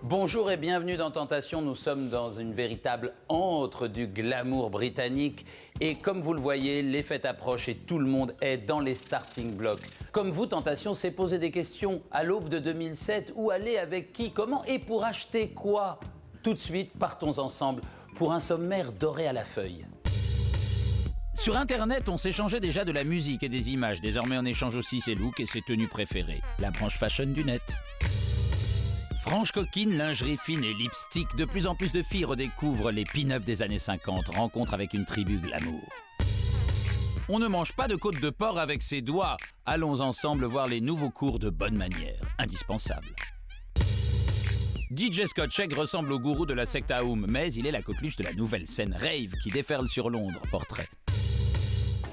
Bonjour et bienvenue dans Tentation. Nous sommes dans une véritable antre du glamour britannique. Et comme vous le voyez, les fêtes approchent et tout le monde est dans les starting blocks. Comme vous, Tentation s'est posé des questions à l'aube de 2007. Où aller, avec qui, comment et pour acheter quoi? Tout de suite, partons ensemble pour un sommaire doré à la feuille. Sur Internet, on s'échangeait déjà de la musique et des images. Désormais, on échange aussi ses looks et ses tenues préférées. La branche fashion du net. Franche coquine, lingerie fine et lipstick, de plus en plus de filles redécouvrent les pin-up des années 50, rencontre avec une tribu glamour. On ne mange pas de côte de porc avec ses doigts. Allons ensemble voir les nouveaux cours de bonne manière, indispensables. DJ Scott Sheck ressemble au gourou de la secte Aoum, mais il est la coqueluche de la nouvelle scène rave qui déferle sur Londres, portrait.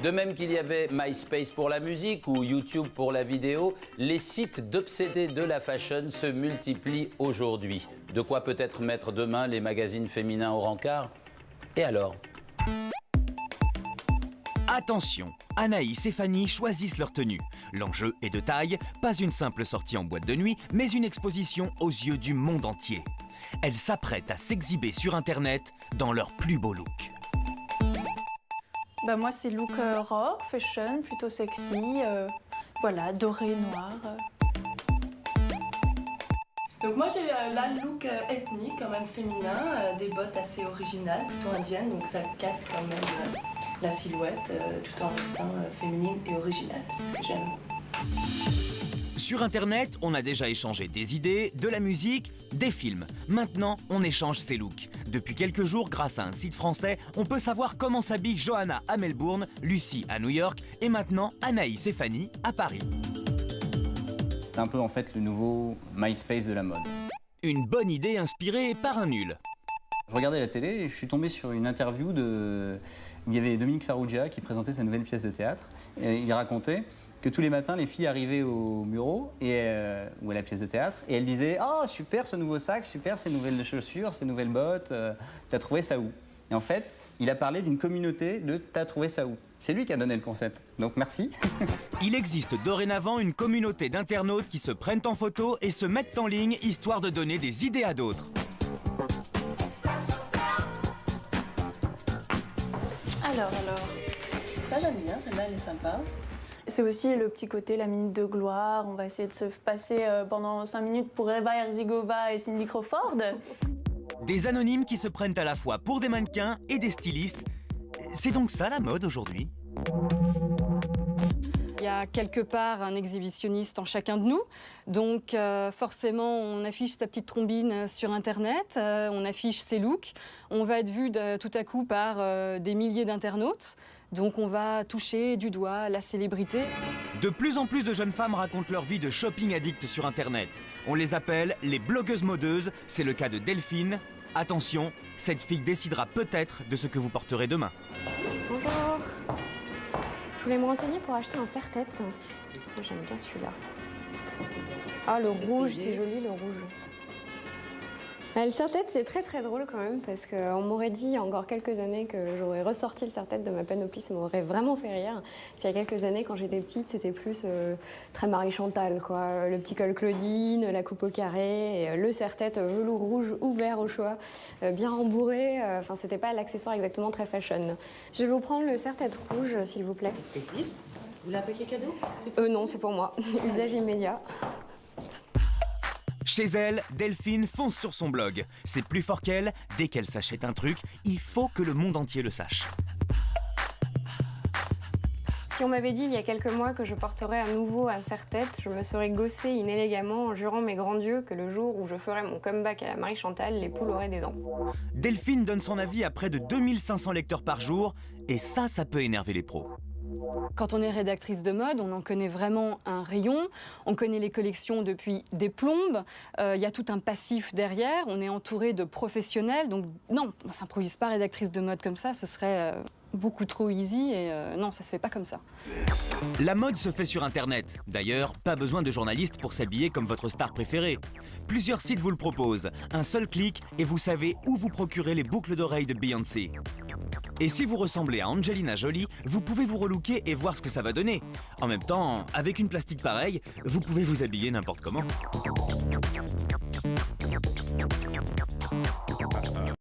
De même qu'il y avait MySpace pour la musique ou YouTube pour la vidéo, les sites d'obsédés de la fashion se multiplient aujourd'hui. De quoi peut-être mettre demain les magazines féminins au rencard? Et alors? Attention, Anaïs et Fanny choisissent leur tenue. L'enjeu est de taille, pas une simple sortie en boîte de nuit, mais une exposition aux yeux du monde entier. Elles s'apprêtent à s'exhiber sur Internet dans leur plus beau look. Moi, c'est look rock, fashion, plutôt sexy, voilà, doré, noir. Donc moi j'ai là le look ethnique, quand même féminin, des bottes assez originales, plutôt indiennes, donc ça casse quand même la silhouette, tout en restant féminine et originale, c'est ce que j'aime. Sur Internet, on a déjà échangé des idées, de la musique, des films. Maintenant, on échange ses looks. Depuis quelques jours, grâce à un site français, on peut savoir comment s'habille Johanna à Melbourne, Lucie à New York et maintenant Anaïs et Fanny à Paris. C'est un peu en fait le nouveau MySpace de la mode. Une bonne idée inspirée par un nul. Je regardais la télé et je suis tombé sur une interview où il y avait Dominique Farrugia qui présentait sa nouvelle pièce de théâtre. Et il racontait que tous les matins, les filles arrivaient au bureau ou à la pièce de théâtre et elles disaient « Oh, super ce nouveau sac, super ces nouvelles chaussures, ces nouvelles bottes, t'as trouvé ça où ?» Et en fait, il a parlé d'une communauté de « T'as trouvé ça où ?» C'est lui qui a donné le concept, donc merci. Il existe dorénavant une communauté d'internautes qui se prennent en photo et se mettent en ligne histoire de donner des idées à d'autres. Alors, ça j'aime bien, celle-là elle est sympa. C'est aussi le petit côté, la minute de gloire. On va essayer de se passer pendant 5 minutes pour Eva Herzigova et Cindy Crawford. Des anonymes qui se prennent à la fois pour des mannequins et des stylistes. C'est donc ça la mode aujourd'hui? Il y a quelque part un exhibitionniste en chacun de nous. Donc forcément, on affiche sa petite trombine sur Internet, on affiche ses looks. On va être vu tout à coup par des milliers d'internautes. Donc on va toucher du doigt la célébrité. De plus en plus de jeunes femmes racontent leur vie de shopping addict sur Internet. On les appelle les blogueuses modeuses. C'est le cas de Delphine. Attention, cette fille décidera peut-être de ce que vous porterez demain. Bonjour. Je voulais me renseigner pour acheter un serre-tête. Moi, j'aime bien celui-là. Ah, le rouge, c'est joli, le rouge. Le serre-tête, c'est très très drôle quand même, parce qu'on m'aurait dit il y a encore quelques années que j'aurais ressorti le serre-tête de ma panoplie, ça m'aurait vraiment fait rire. Il y a quelques années, quand j'étais petite, c'était plus très Marie-Chantal, quoi. Le petit col Claudine, la coupe au carré, et le serre-tête velours rouge ouvert au choix, bien rembourré. Enfin, c'était pas l'accessoire exactement très fashion. Je vais vous prendre le serre-tête rouge, s'il vous plaît. Précis. Vous l'avez paquet cadeau? Non, c'est pour moi. Usage immédiat. Chez elle, Delphine fonce sur son blog. C'est plus fort qu'elle, dès qu'elle s'achète un truc, il faut que le monde entier le sache. Si on m'avait dit il y a quelques mois que je porterais à nouveau un serre-tête, je me serais gossée inélégamment en jurant mes grands dieux que le jour où je ferais mon comeback à la Marie-Chantal, les poules auraient des dents. Delphine donne son avis à près de 2500 lecteurs par jour, et ça peut énerver les pros. Quand on est rédactrice de mode, on en connaît vraiment un rayon. On connaît les collections depuis des plombes. Il y a tout un passif derrière. On est entouré de professionnels. Donc non, on ne s'improvise pas rédactrice de mode comme ça. Ce serait beaucoup trop easy et non, ça se fait pas comme ça. La mode se fait sur Internet. D'ailleurs, pas besoin de journaliste pour s'habiller comme votre star préférée. Plusieurs sites vous le proposent. Un seul clic et vous savez où vous procurer les boucles d'oreilles de Beyoncé. Et si vous ressemblez à Angelina Jolie, vous pouvez vous relooker et voir ce que ça va donner. En même temps, avec une plastique pareille, vous pouvez vous habiller n'importe comment.